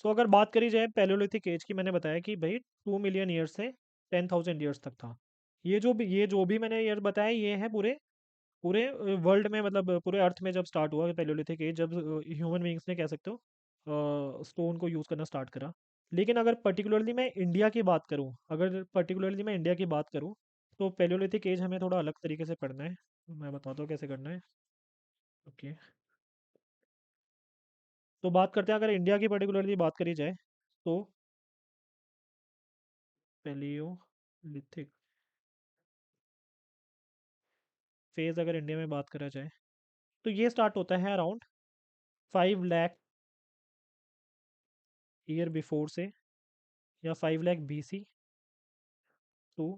सो अगर बात करी जाए पैलियोलिथिक एज की, मैंने बताया कि भाई 2 मिलियन ईयर्स से 10,000 ईयर्स तक था। ये जो भी मैंने ईयर बताया, ये है पूरे पूरे वर्ल्ड में, मतलब पूरे अर्थ में जब स्टार्ट हुआ पैलियोलिथिक एज, जब ह्यूमन बींग्स ने, कह सकते हो, स्टोन को यूज़ करना स्टार्ट करा। लेकिन अगर पर्टिकुलरली मैं इंडिया की बात करूं, तो पैलियोलिथिक एज हमें थोड़ा अलग तरीके से पढ़ना है। मैं बताता हूँ कैसे करना है। ओके। तो बात करते हैं, अगर इंडिया की पर्टिकुलरली बात करी जाए तो पैलियोलिथिक फेज अगर इंडिया में बात करा जाए, तो ये स्टार्ट होता है अराउंड 5 लाख ईयर बिफोर से, या 5 लाख BC टू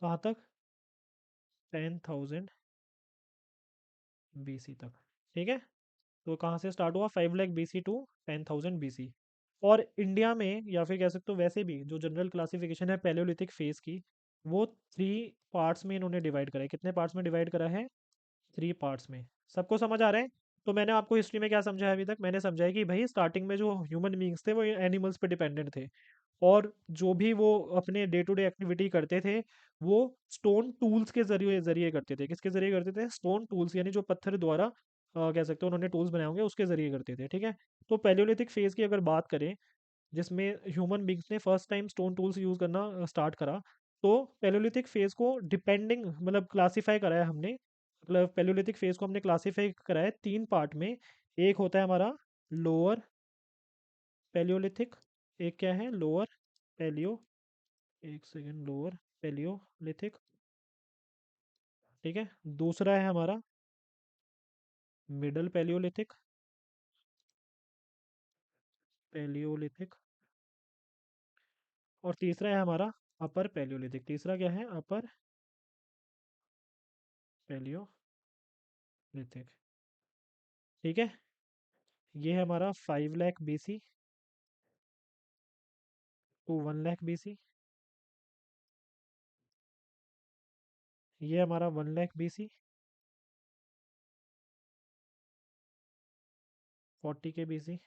कहाँ तक, 10,000 BC तक। ठीक है। तो कहाँ से स्टार्ट हुआ, 5 लाख BC टू 10,000 BC। और इंडिया में, या फिर कह सकते हो वैसे भी, जो जनरल क्लासिफिकेशन है पैलियोलिथिक फेज की, वो 3 पार्ट्स में इन्होंने डिवाइड करा है। कितने पार्ट्स में डिवाइड करा है? 3 पार्ट्स में। सबको समझ आ रहा है? तो मैंने आपको हिस्ट्री में क्या समझाया अभी तक? मैंने समझाया कि भाई स्टार्टिंग में जो ह्यूमन बींग्स थे वो एनिमल्स पे डिपेंडेंट थे, और जो भी वो अपने डे टू डे एक्टिविटी करते थे, वो स्टोन टूल्स के जरिए जरिए करते थे। किसके जरिए करते थे? स्टोन टूल्स, यानी जो पत्थर द्वारा कह सकते हो उन्होंने टूल्स बनाए होंगे, उसके जरिए करते थे। ठीक है। तो पैलियोलिथिक फेज की अगर बात करें, जिसमें ह्यूमन बींग्स ने first time stone tools use करना स्टार्ट करा, तो पैलियोलिथिक फेज को डिपेंडिंग, मतलब क्लासीफाई करा है हमने। मतलब पैलियोलिथिक फेज को हमने क्लासीफाई करा है 3 पार्ट में। एक होता है हमारा लोअर पैलियोलिथिक, एक क्या है, लोअर पैलियो, एक सेकेंड, लोअर पैलियोलिथिक। ठीक है। दूसरा है हमारा मिडल पैलियोलिथिक, पैलियोलिथिक। और तीसरा है हमारा अपर पैलियोलिथिक। तीसरा क्या है? Upper palaeolithic. ठीक है। ये है हमारा 5 lakh BC to 1 lakh BC। ये हमारा 1 लाख BC, 40 के BC।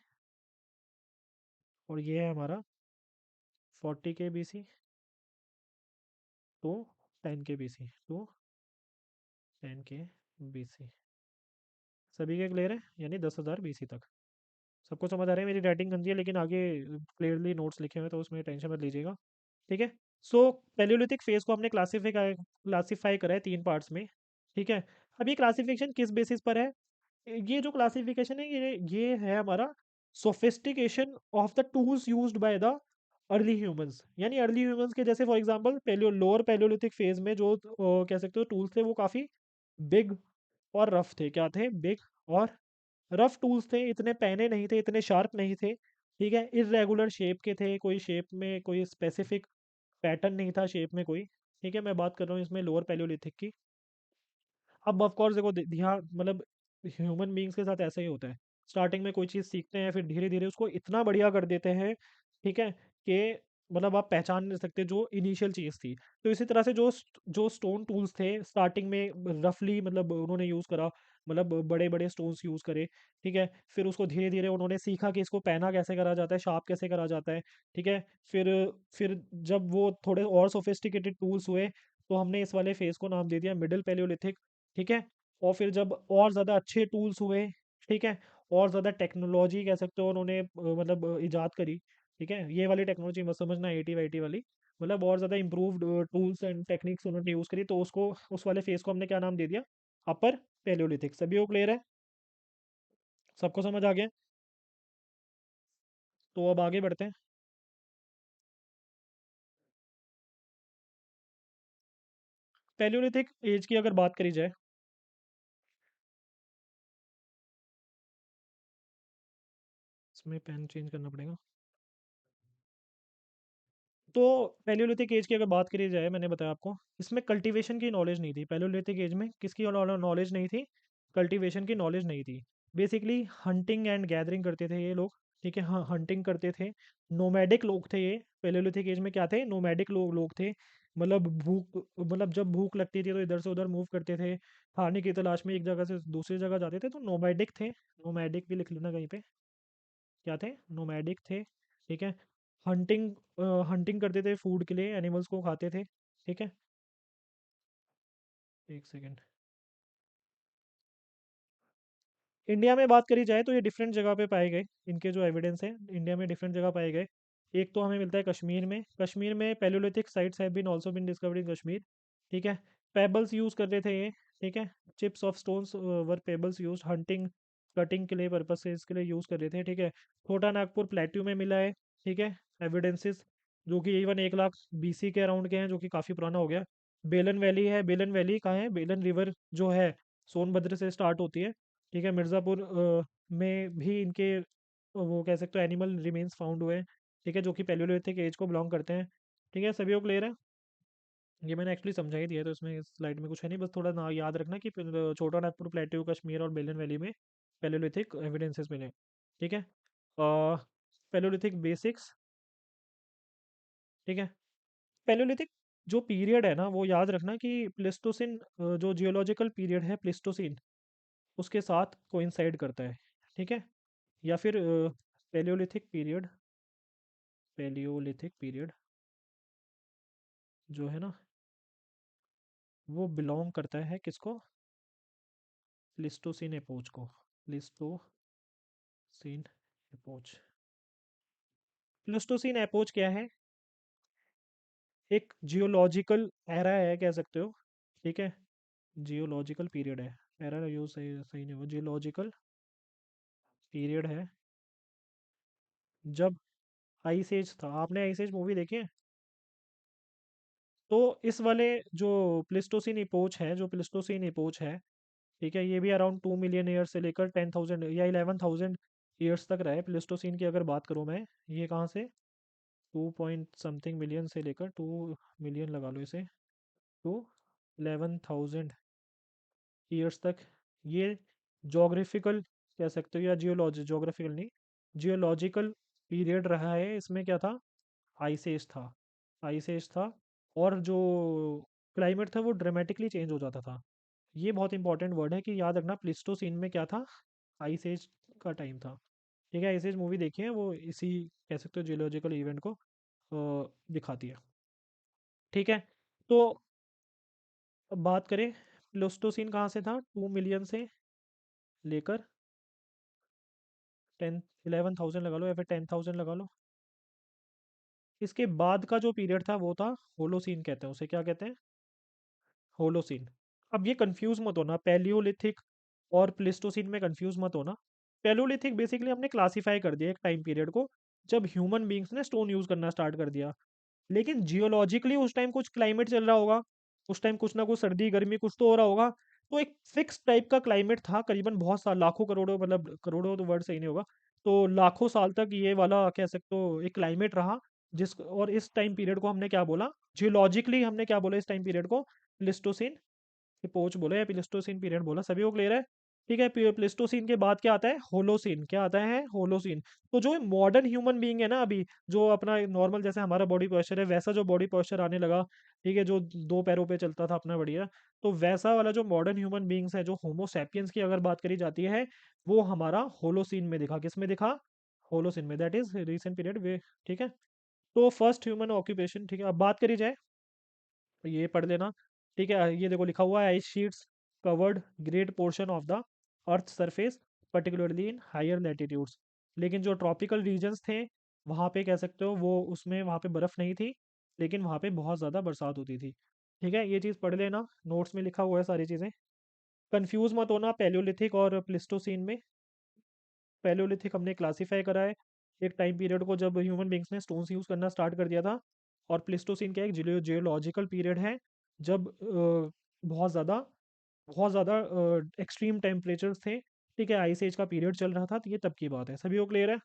और ये है हमारा 40 के BC टू 10 के BC, टू 10 के BC। सभी के क्लियर है? यानी 10,000 BC तक। सबको समझ आ रहा है? मेरी राइटिंग गंदी है, लेकिन आगे क्लियरली नोट्स लिखे हुए हैं, तो उसमें टेंशन मत लीजिएगा। ठीक है। सो पैलियोलिथिक फेज को हमने क्लासीफाई करा है 3 पार्ट्स में। ठीक है। अब ये क्लासिफिकेशन किस बेसिस पर है? ये जो क्लासिफिकेशन है, ये है हमारा sophistication of the tools used by the early humans. यानी अर्ली ह्यूमंस के, जैसे for example lower Palaeolithic phase में जो कह सकते हो टूल्स थे, वो काफ़ी बिग और रफ थे। क्या थे? बिग और रफ टूल्स थे। इतने पैने नहीं थे, इतने शार्प नहीं थे। ठीक है। इरेगुलर शेप के थे, कोई शेप में कोई स्पेसिफिक पैटर्न नहीं था शेप में कोई। ठीक है। मैं बात कर रहा हूँ इसमें लोअर पैलियोलिथिक की। अब ऑफ कोर्स देखो, ध्यान, मतलब ह्यूमन बीइंग्स के साथ ऐसा ही होता है। स्टार्टिंग में कोई चीज़ सीखते हैं, फिर धीरे धीरे उसको इतना बढ़िया कर देते हैं, ठीक है, कि मतलब आप पहचान नहीं सकते जो इनिशियल चीज़ थी। तो इसी तरह से जो स्टोन टूल्स थे स्टार्टिंग में रफली, मतलब उन्होंने यूज़ करा, मतलब बड़े बड़े स्टोन्स यूज़ करे। ठीक है। फिर उसको धीरे धीरे उन्होंने सीखा कि इसको पहना कैसे करा जाता है, शार्प कैसे करा जाता है। ठीक है। फिर फिर जब वो थोड़े और सोफिस्टिकेटेड टूल्स हुए, तो हमने इस वाले फेज को नाम दे दिया मिडिल पैलियोलिथिक। ठीक है। और फिर जब और ज़्यादा अच्छे टूल्स हुए, ठीक है, और ज़्यादा टेक्नोलॉजी कह सकते हो उन्होंने मतलब इजाद करी। ठीक है। ये वाली टेक्नोलॉजी मत समझना 80 वाइटी वाली, मतलब और ज़्यादा इम्प्रूव्ड टूल्स एंड टेक्निक्स उन्होंने यूज़ करी, तो उसको, उस वाले फेज को हमने क्या नाम दे दिया? अपर पैलियोलिथिक। सभी को क्लियर है? सबको समझ आ गया? तो अब आगे बढ़ते हैं। पैलियोलिथिक एज की अगर बात करी जाए, इसमें पेन चेंज करना पड़ेगा। तो पैलियोलिथिक एज की अगर बात करी जाए, मैंने बताया आपको, इसमें कल्टीवेशन की नॉलेज नहीं थी। पैलियोलिथिक एज में किसकी नॉलेज नहीं थी? कल्टीवेशन की नॉलेज नहीं थी। बेसिकली हंटिंग एंड गैदरिंग करते थे ये लोग। ठीक है। हाँ, हंटिंग करते थे। नोमैडिक लोग थे ये। पैलियोलिथिक एज में क्या थे? नोमैडिक लोग थे। मतलब मतलब जब भूख लगती थी तो इधर से उधर मूव करते थे, खाने की तलाश में एक जगह से दूसरी जगह जाते थे, तो नोमैडिक थे। नोमैडिक भी लिख लेना कहीं पे। क्या थे, नोमैडिक थे, ठीक है। हंटिंग, हंटिंग करते थे फूड के लिए, एनिमल्स को खाते थे, ठीक है। एक सेकेंड। इंडिया में बात करी जाए तो ये डिफरेंट जगह पे पाए गए, इनके जो एविडेंस है इंडिया में डिफरेंट जगह पाए गए। एक तो हमें मिलता है कश्मीर में, कश्मीर में palaeolithic sites have been also been discovered in Kashmir, ठीक है। पेबल्स यूज़ कर रहे थे ये, ठीक है। Chips of stones were pebbles use hunting, cutting के लिए पर्पज से इसके लिए यूज़ कर रहे थे, ठीक है। छोटा नागपुर प्लेट्यू में मिला है, ठीक है, एविडेंसेस जो कि इवन 1 लाख BC के अराउंड के हैं, जो कि काफ़ी पुराना हो गया। बेलन वैली है, बेलन वैली कहाँ है, बेलन रिवर जो है सोनभद्र से स्टार्ट होती है, ठीक है। मिर्ज़ापुर में भी इनके वो कह सकते हो एनिमल रिमेन्स फाउंड हुए हैं, ठीक है, जो कि पैलियोलिथिक एज को बिलोंग करते हैं, ठीक है। सभी को क्लियर है? ये मैंने एक्चुअली समझा ही दिया है, तो इसमें इस स्लाइड में कुछ है नहीं, बस थोड़ा ना याद रखना कि छोटा नागपुर प्लेट्यू कश्मीर और बेलन वैली में पैलियोलिथिक एविडेंसेस मिले, ठीक है। पैलियोलिथिक बेसिक्स, ठीक है। पैलियोलिथिक जो पीरियड है ना, वो याद रखना कि प्लेस्टोसिन, जो जियोलॉजिकल पीरियड है प्लेस्टोसिन, उसके साथ कोइंसाइड करता है, ठीक है। या फिर पैलियोलिथिक पीरियड, पैलियोलिथिक पीरियड जो है ना, वो बिलोंग करता है किसको, प्लिस्टोसिन एपोच को, प्लिस्टोसिन एपोच। प्लिस्टोसिन एपोच क्या है, एक जियोलॉजिकल एरा है कह सकते हो, ठीक है। जियोलॉजिकल पीरियड है, एरा यूज सही सही नहीं, वो जियोलॉजिकल पीरियड है जब आइस एज था। आपने आइस एज मूवी देखी है? तो इस वाले जो प्लिस्टोसिन इपोच है, जो प्लिस्टोसिन इपोच है, ठीक है, ये भी अराउंड 2 मिलियन ईयर्स से लेकर 10,000 या 11,000 ईयर्स तक रहा है। प्लिस्टोसिन की अगर बात करूँ मैं, ये कहाँ से 2 पॉइंट समथिंग मिलियन से लेकर 2 मिलियन लगा लो इसे, टू 11,000 ईयर्स तक ये जोग्राफिकल कह सकते हो, या जोग्राफिकल नहीं, जियोलॉजिकल पीरियड रहा है। इसमें क्या था, आइस एज था, आइस एज था। और जो क्लाइमेट था वो ड्रामेटिकली चेंज हो जाता था। ये बहुत इंपॉर्टेंट वर्ड है कि याद रखना, प्लिस्टोसिन में क्या था, आइस एज का टाइम था, ठीक है। आइस एज मूवी देखी है, वो इसी कह सकते हो जियोलॉजिकल इवेंट को दिखाती है, ठीक है। तो अब बात करें, प्लिस्टोसिन कहाँ से था, 2 मिलियन से लेकर 11,000 लगा लो, या फिर 10,000 लगा लो। इसके बाद का जो पीरियड था वो था होलोसीन, कहते हैं उसे, क्या कहते हैं, होलोसीन। अब ये कंफ्यूज मत होना, पैलियोलिथिक और प्लिस्टोसिन में कंफ्यूज मत होना। पैलियोलिथिक बेसिकली हमने क्लासिफाई कर दिया एक टाइम पीरियड को, जब ह्यूमन बींग्स ने स्टोन यूज करना स्टार्ट कर दिया। लेकिन जियोलॉजिकली उस टाइम कुछ क्लाइमेट चल रहा होगा, उस टाइम कुछ ना कुछ सर्दी गर्मी कुछ तो हो रहा होगा। तो एक फिक्स टाइप का क्लाइमेट था करीबन बहुत साल, लाखों करोड़ों, मतलब करोड़ों तो वर्ड सही नहीं होगा, तो लाखों साल तक ये वाला कह सकते हो एक क्लाइमेट रहा। जिस और इस टाइम पीरियड को हमने क्या बोला, जियोलॉजिकली हमने क्या बोला इस टाइम पीरियड को, प्लिस्टोसिन पोच बोला या प्लिस्टोसिन पीरियड बोला। सभी को क्लियर है? ठीक है। प्लिस्टोसिन के बाद क्या आता है, होलोसिन। क्या आता है, होलोसिन। तो जो मॉडर्न ह्यूमन बीइंग है ना अभी, जो अपना नॉर्मल जैसे हमारा बॉडी पोस्चर है, वैसा जो बॉडी पोस्चर आने लगा, ठीक है, जो 2 पैरों पे चलता था अपना बढ़िया, तो वैसा वाला जो मॉडर्न ह्यूमन बींग्स है, जो होमो सैपियंस की अगर बात करी जाती है, वो हमारा होलोसिन में दिखा। किस में दिखा, होलोसिन में, दैट इज रिसेंट पीरियड वे, ठीक है। तो फर्स्ट ह्यूमन ऑक्यूपेशन, ठीक है। अब बात करी जाए, ये पढ़ लेना, ठीक है। ये देखो लिखा हुआ है, ice sheets covered great portion of the earth surface, particularly in higher latitudes. लेकिन जो ट्रॉपिकल रीजन्स थे, वहाँ पे कह सकते हो वो, उसमें वहाँ पे बर्फ़ नहीं थी, लेकिन वहाँ पे बहुत ज़्यादा बरसात होती थी, ठीक है। ये चीज़ पढ़ लेना, नोट्स में लिखा हुआ है सारी चीज़ें। कंफ्यूज मत होना पैलियोलिथिक और प्लिस्टोसीन में। पैलियोलिथिक हमने क्लासीफाई करा है एक टाइम पीरियड को जब ह्यूमन बींग्स ने स्टोन्स यूज़ करना स्टार्ट कर दिया था। और प्लिस्टोसिन क्या है, एक जियोलॉजिकल पीरियड है, जब बहुत ज़्यादा बहुत ज़्यादा एक्सट्रीम टेम्परेचर्स थे, ठीक है, आइस एज का पीरियड चल रहा था, तो ये तब की बात है। सभी को क्लियर है?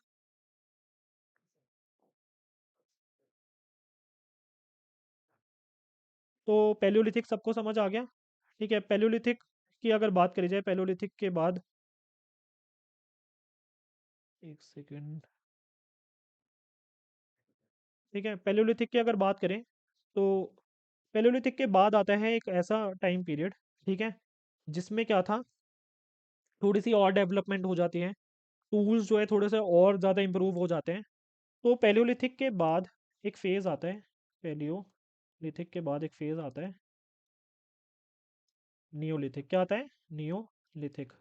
तो पैलियोलिथिक सबको समझ आ गया, ठीक है। पैलियोलिथिक की अगर बात करी जाए, पैलियोलिथिक के बाद, एक सेकेंड, ठीक है, पैलियोलिथिक की अगर बात करें, तो पैलियोलिथिक के बाद आता है एक ऐसा टाइम पीरियड, ठीक है, जिसमें क्या था, थोड़ी सी और डेवलपमेंट हो जाती है। टूल्स जो है थोड़े से और ज़्यादा इम्प्रूव हो जाते हैं। तो पैलियोलिथिक के बाद एक फेज़ आता है, पैलियोलिथिक के बाद एक फेज़ आता है नियोलिथिक। क्या आता है? नियोलिथिक।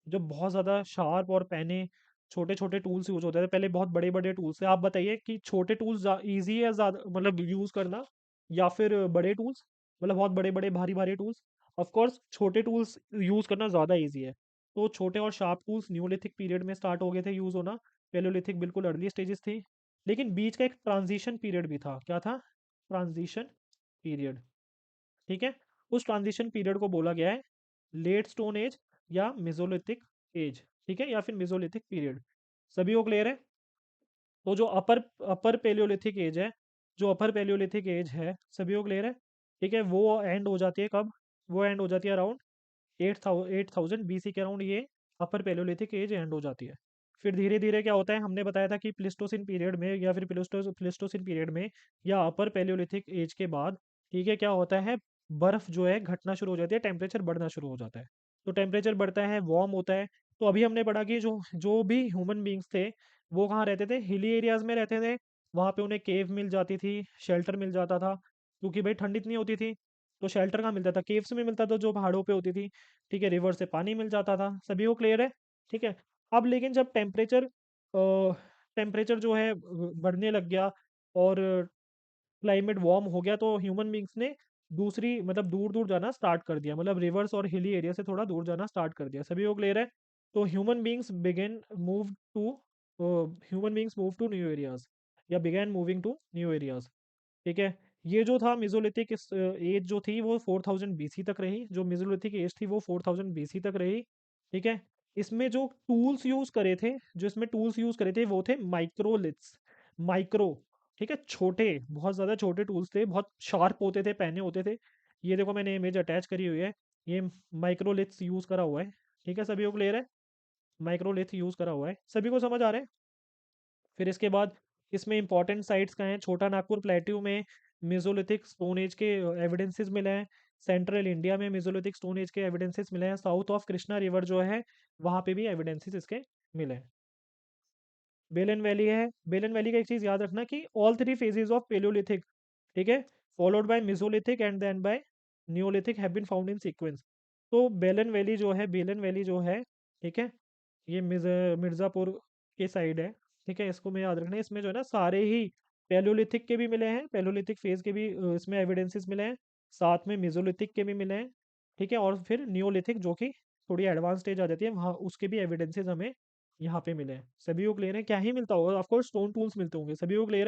जब बहुत ज़्यादा शार्प और पैने छोटे छोटे टूल्स यूज होते थे, पहले बहुत बड़े बड़े टूल्स थे। आप बताइए कि छोटे टूल्स ईजी है ज़्यादा, मतलब यूज़ करना, या फिर बड़े टूल्स, मतलब बहुत बड़े बड़े भारी भारी टूल्स? ऑफ कोर्स छोटे टूल्स यूज़ करना ज़्यादा ईजी है। तो छोटे और शार्प टूल्स न्यूलिथिक पीरियड में स्टार्ट हो गए थे यूज़ होना। पेलोलिथिक बिल्कुल अर्ली स्टेजेस थी, लेकिन बीच का एक ट्रांजिशन पीरियड भी था। क्या था? Transition period. ठीक है। उस ट्रांजिशन पीरियड को बोला गया है लेट स्टोन एज या मेसोलिथिक एज। ठीक है, या फिर मेसोलिथिक पीरियड। सभी को क्लियर है? तो जो अपर अपर पेलियोलिथिक एज है, जो अपर पेलियोलिथिक एज है, सभी को क्लियर है? ठीक है, वो एंड हो जाती है कब? वो एंड हो जाती है अराउंड 8000 BC के अराउंड। ये अपर पेलियोलिथिक एज एंड हो जाती है। फिर धीरे धीरे क्या होता है, हमने बताया था कि प्लिस्टोसिन पीरियड में या फिर प्लिस्टोसिन पीरियड में या अपर पेलियोलिथिक एज के बाद, ठीक है, क्या होता है, बर्फ जो है घटना शुरू हो जाती है, टेम्परेचर बढ़ना शुरू हो जाता है। तो टेम्परेचर बढ़ता है, वार्म होता है। तो अभी हमने पढ़ा कि जो जो भी ह्यूमन बींग्स थे, वो कहाँ रहते थे? हिली एरियाज में रहते थे। वहाँ पे उन्हें केव मिल जाती थी, शेल्टर मिल जाता था, क्योंकि भाई ठंड इतनी होती थी। तो शेल्टर कहाँ मिलता था? केव्स में मिलता था, जो पहाड़ों पे होती थी। ठीक है, रिवर से पानी मिल जाता था। सभी को क्लियर है? ठीक है। अब लेकिन जब टेम्परेचर जो है बढ़ने लग गया और क्लाइमेट वार्म हो गया, तो ह्यूमन बींग्स ने दूसरी, मतलब दूर दूर जाना स्टार्ट कर दिया, मतलब रिवर्स और हिली एरिया से थोड़ा दूर जाना स्टार्ट कर दिया। सभी को क्लियर है? तो human beings move to new areas, या began moving to new areas. ठीक है। ये जो था मेसोलिथिक एज जो थी वो 4000 BC तक रही। जो मेसोलिथिक एज थी वो 4000 BC तक रही। ठीक है। इसमें जो टूल्स यूज करे थे, जो इसमें टूल्स यूज करे थे, वो थे माइक्रोलिथ्स। माइक्रो, ठीक है, छोटे, बहुत ज्यादा छोटे टूल्स थे, बहुत शार्प होते थे, पैने होते थे। ये देखो मैंने इमेज अटैच करी हुई है, ये माइक्रोलिथ्स यूज करा हुआ है। ठीक है, सभी को क्लियर है? माइक्रोलिथ यूज करा हुआ है, सभी को समझ आ रहा है? फिर इसके बाद इसमें इंपॉर्टेंट साइट्स कहाँ हैं? छोटा नागपुर प्लेट्यू में मेसोलिथिक स्टोन एज के एविडेंसेस मिले हैं। सेंट्रल इंडिया में मेसोलिथिक स्टोन एज के एविडेंसेस मिले हैं। साउथ ऑफ कृष्णा रिवर जो है, वहाँ पे भी एविडेंसेस इसके मिले हैं। बेलन वैली है। बेलन वैली का एक चीज़ याद रखना कि all three phases of palaeolithic, ठीक है, followed by mesolithic and then by neolithic have been found in sequence. तो बेलन वैली जो है, बेलन वैली जो है, ठीक है, ये मिर्ज़ापुर के साइड है। ठीक है, इसको मैं याद रखना है। इसमें जो है ना, सारे ही पैलियोलिथिक के भी मिले हैं, पैलियोलिथिक फेज के भी इसमें एविडेंसेस मिले हैं, साथ में मेसोलिथिक के भी मिले हैं। ठीक है, और फिर नियोलिथिक जो कि थोड़ी एडवांस स्टेज आ जाती है, वहाँ उसके भी एविडेंसेस हमें यहाँ पे मिले हैं। सभी को क्लियर है? क्या ही मिलता होगा, ऑफ कोर्स स्टोन टूल्स मिलते होंगे। सभी को क्लियर है?